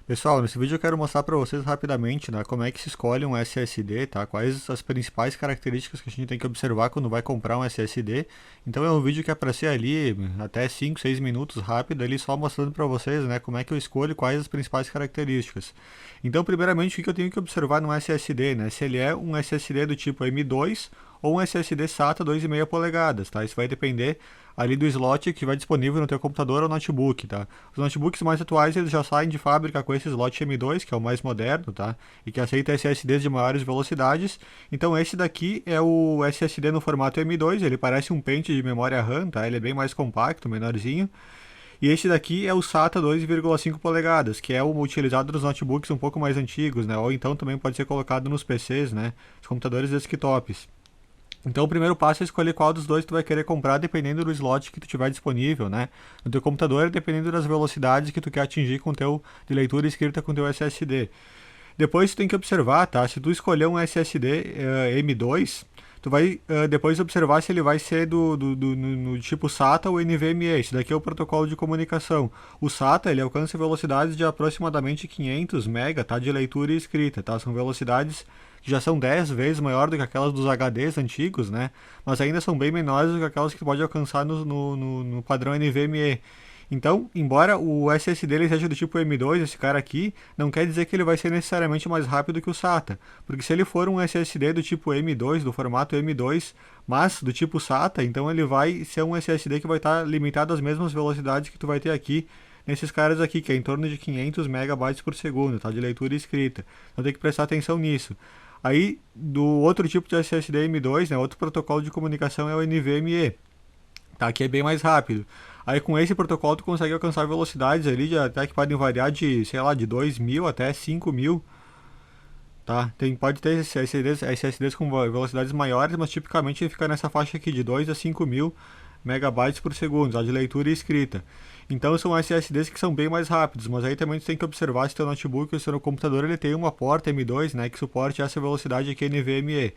Pessoal, nesse vídeo eu quero mostrar para vocês rapidamente, né, como é que se escolhe um SSD, tá? Quais as principais características que a gente tem que observar quando vai comprar um SSD. Então é um vídeo que é para ser ali até 5, 6 minutos rápido, ali só mostrando para vocês, né, como é que eu escolho quais as principais características. Então, primeiramente, o que eu tenho que observar no SSD, né? Se ele é um SSD do tipo M2 ou um SSD SATA 2,5 polegadas, tá? Isso vai depender ali do slot que vai disponível no teu computador ou notebook, tá? Os notebooks mais atuais eles já saem de fábrica com esse slot M2, que é o mais moderno, tá? E que aceita SSDs de maiores velocidades. Então esse daqui é o SSD no formato M2, ele parece um pente de memória RAM, tá? Ele é bem mais compacto, menorzinho. E esse daqui é o SATA 2,5 polegadas, que é o utilizado nos notebooks um pouco mais antigos, né? Ou então também pode ser colocado nos PCs, né? Os computadores desktops. Então o primeiro passo é escolher qual dos dois tu vai querer comprar dependendo do slot que tu tiver disponível, né? No teu computador, dependendo das velocidades que tu quer atingir com teu de leitura e escrita com teu SSD. Depois tu tem que observar, tá? Se tu escolher um SSD M2, tu vai depois observar se ele vai ser no tipo SATA ou NVMe. Esse daqui é o protocolo de comunicação. O SATA ele alcança velocidades de aproximadamente 500 MB, tá? De leitura e escrita, tá? São velocidades que já são 10 vezes maior do que aquelas dos HDs antigos, né? Mas ainda são bem menores do que aquelas que tu pode alcançar no padrão NVMe. Então, embora o SSD ele seja do tipo M2, esse cara aqui, não quer dizer que ele vai ser necessariamente mais rápido que o SATA. Porque se ele for um SSD do tipo M2, do formato M2, mas do tipo SATA, então ele vai ser um SSD que vai estar limitado às mesmas velocidades que tu vai ter aqui nesses caras aqui, que é em torno de 500 megabytes por segundo, tá? De leitura e escrita. Então tem que prestar atenção nisso. Aí, do outro tipo de SSD M2, né, outro protocolo de comunicação é o NVMe, tá? Que é bem mais rápido. Aí com esse protocolo tu consegue alcançar velocidades ali de até que podem variar de, sei lá, de 2.000 até 5.000, tá? Pode ter SSDs com velocidades maiores, mas tipicamente ele fica nessa faixa aqui de 2 a 5.000 megabytes por segundo, tá? De leitura e escrita. Então são SSDs que são bem mais rápidos, mas aí também tu tem que observar se teu notebook ou se teu computador ele tem uma porta M2, né, que suporte essa velocidade aqui NVMe.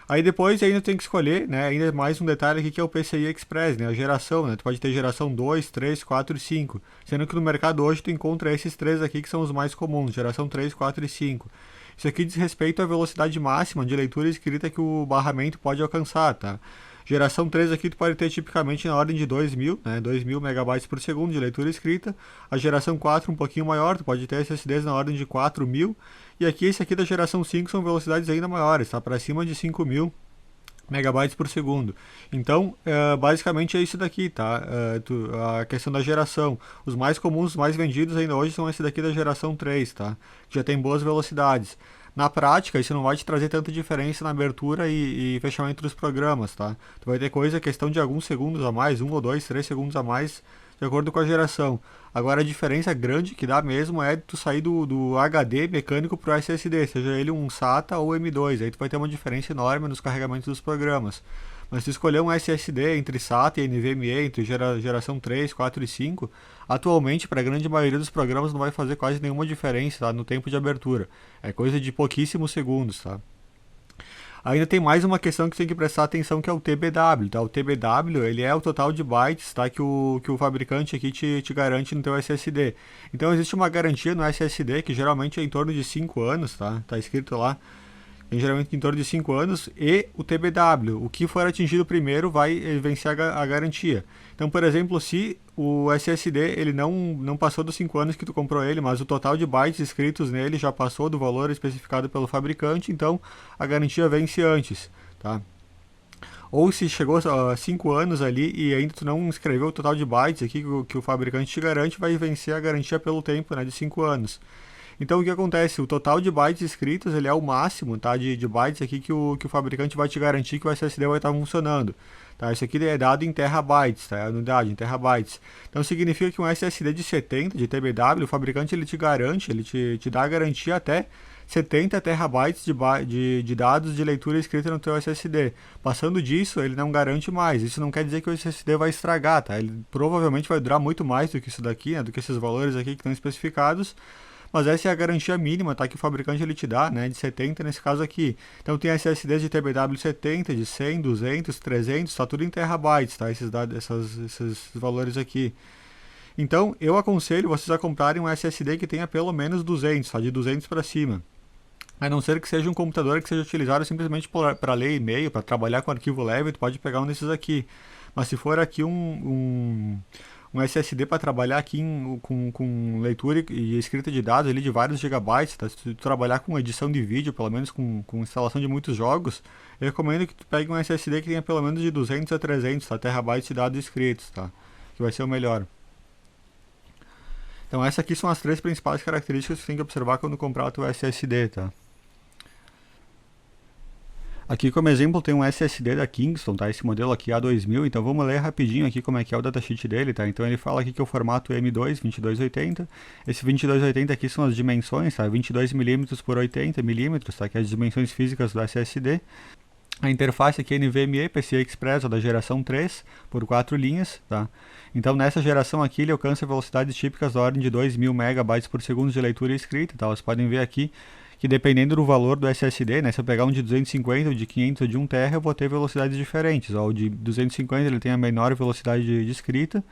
Aí depois ainda tem que escolher, né, ainda mais um detalhe aqui que é o PCI Express, né, a geração, né, tu pode ter geração 2, 3, 4 e 5, sendo que no mercado hoje tu encontra esses três aqui que são os mais comuns, geração 3, 4 e 5. Isso aqui diz respeito à velocidade máxima de leitura e escrita que o barramento pode alcançar, tá? Geração 3 aqui tu pode ter tipicamente na ordem de 2.000, né, 2.000 megabytes por segundo de leitura e escrita. A geração 4 um pouquinho maior, tu pode ter SSDs na ordem de 4.000. E aqui esse aqui da geração 5 são velocidades ainda maiores, tá? Para cima de 5.000 megabytes por segundo. Então, basicamente é isso daqui, tá? A questão da geração. Os mais comuns, os mais vendidos ainda hoje são esse daqui da geração 3, tá? Que já tem boas velocidades. Na prática, isso não vai te trazer tanta diferença na abertura e fechamento dos programas, tá? Tu vai ter coisa, questão de alguns segundos a mais, 1 ou 2, 3 segundos a mais, de acordo com a geração. Agora a diferença grande que dá mesmo é tu sair do HD mecânico pro SSD, seja ele um SATA ou M2, aí tu vai ter uma diferença enorme nos carregamentos dos programas. Mas se escolher um SSD entre SATA e NVMe, entre geração 3, 4 e 5, atualmente para a grande maioria dos programas não vai fazer quase nenhuma diferença, tá, no tempo de abertura. É coisa de pouquíssimos segundos, tá? Ainda tem mais uma questão que tem que prestar atenção que é o TBW, tá? O TBW, ele é o total de bytes, tá? Que o fabricante aqui te garante no teu SSD. Então existe uma garantia no SSD que geralmente é em torno de 5 anos, tá? Tá escrito lá. Geralmente em torno de 5 anos, e o TBW, o que for atingido primeiro vai vencer a garantia. Então, por exemplo, se o SSD ele não passou dos 5 anos que tu comprou ele, mas o total de bytes escritos nele já passou do valor especificado pelo fabricante, então a garantia vence antes, tá? Ou se chegou a 5 anos ali e ainda tu não escreveu o total de bytes aqui que o fabricante te garante, vai vencer a garantia pelo tempo, né, de 5 anos. Então o que acontece? O total de bytes escritos ele é o máximo, tá, de bytes aqui que o fabricante vai te garantir que o SSD vai estar funcionando. Tá? Isso aqui é dado em terabytes, tá? É a unidade em terabytes. Então significa que um SSD de 70 de TBW, o fabricante ele te garante, ele te dá a garantia até 70 terabytes de dados de leitura escrita no teu SSD. Passando disso, ele não garante mais. Isso não quer dizer que o SSD vai estragar, tá? Ele provavelmente vai durar muito mais do que isso daqui, né? Do que esses valores aqui que estão especificados. Mas essa é a garantia mínima, tá, que o fabricante ele te dá, né, de 70 nesse caso aqui. Então tem SSDs de TBW 70, de 100, 200, 300, tá tudo em terabytes, tá, esses valores aqui. Então, eu aconselho vocês a comprarem um SSD que tenha pelo menos 200, tá? De 200 para cima. A não ser que seja um computador que seja utilizado simplesmente para ler e-mail, para trabalhar com arquivo leve, tu pode pegar um desses aqui. Mas se for aqui um SSD para trabalhar aqui com leitura e escrita de dados ali de vários gigabytes, tá? Se tu trabalhar com edição de vídeo, pelo menos com instalação de muitos jogos, eu recomendo que tu pegue um SSD que tenha pelo menos de 200 a 300, tá? Terabytes de dados escritos, tá? Que vai ser o melhor. Então essas aqui são as três principais características que você tem que observar quando comprar o teu SSD, tá? Aqui como exemplo tem um SSD da Kingston, tá? Esse modelo aqui A2000, então vamos ler rapidinho aqui como é que é o datasheet dele, tá? Então ele fala aqui que é o formato M2, 2280. Esse 2280 aqui são as dimensões, tá? 22mm por 80mm, tá? Que é as dimensões físicas do SSD. A interface aqui é NVMe PCI Express, da geração 3, por 4 linhas, tá? Então nessa geração aqui ele alcança velocidades típicas da ordem de 2000 MB por segundo de leitura e escrita, tá? Vocês podem ver aqui que dependendo do valor do SSD, né, se eu pegar um de 250, o de 500 ou de 1 TB, eu vou ter velocidades diferentes. Ó, o de 250 ele tem a menor velocidade de escrita,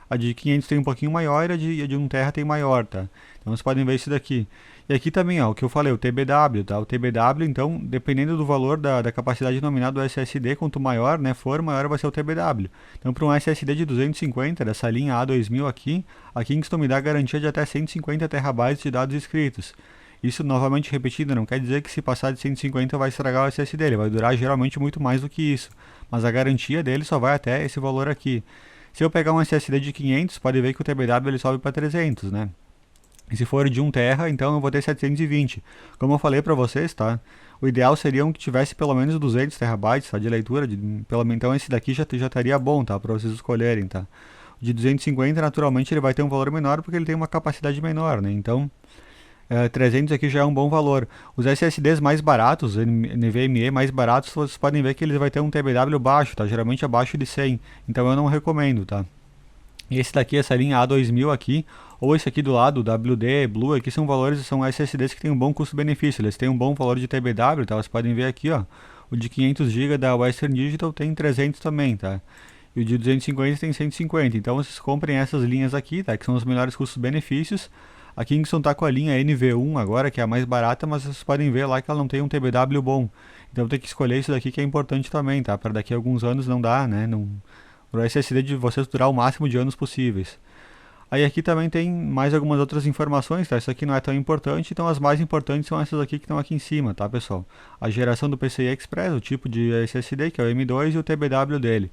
a de 500 tem um pouquinho maior e a de 1 TB tem maior, tá? Então vocês podem ver isso daqui. E aqui também, ó, o que eu falei, o TBW, tá? O TBW, então, dependendo do valor da capacidade nominal do SSD, quanto maior, né, for, maior vai ser o TBW. Então, para um SSD de 250, dessa linha A2000 aqui, a Kingston me dá garantia de até 150 TB de dados escritos. Isso, novamente repetido, não quer dizer que se passar de 150 vai estragar o SSD, ele vai durar geralmente muito mais do que isso. Mas a garantia dele só vai até esse valor aqui. Se eu pegar um SSD de 500, pode ver que o TBW ele sobe para 300, né? E se for de 1 TB, então eu vou ter 720. Como eu falei para vocês, tá? O ideal seria um que tivesse pelo menos 200 TB, tá? De leitura, então esse daqui já estaria bom, tá? Para vocês escolherem, tá? O de 250, naturalmente, ele vai ter um valor menor porque ele tem uma capacidade menor, né? Então, 300 aqui já é um bom valor. Os SSDs mais baratos, NVMe mais baratos, vocês podem ver que eles vão ter um TBW baixo, tá? Geralmente abaixo de 100. Então eu não recomendo, tá? Esse daqui, essa linha A2000 aqui, ou esse aqui do lado, WD, Blue, aqui são valores, são SSDs que têm um bom custo-benefício. Eles têm um bom valor de TBW, tá? Vocês podem ver aqui, ó. O de 500 GB da Western Digital tem 300 também, tá? E o de 250 tem 150. Então vocês comprem essas linhas aqui, tá? Que são os melhores custos-benefícios. A Kingston tá com a linha NV1 agora, que é a mais barata, mas vocês podem ver lá que ela não tem um TBW bom. Então tem que escolher isso daqui que é importante também, tá? Para daqui a alguns anos não dá, né? Para o SSD de vocês durar o máximo de anos possíveis. Aí aqui também tem mais algumas outras informações, tá? Isso aqui não é tão importante, então as mais importantes são essas aqui que estão aqui em cima, tá, pessoal? A geração do PCI Express, o tipo de SSD, que é o M2, e o TBW dele.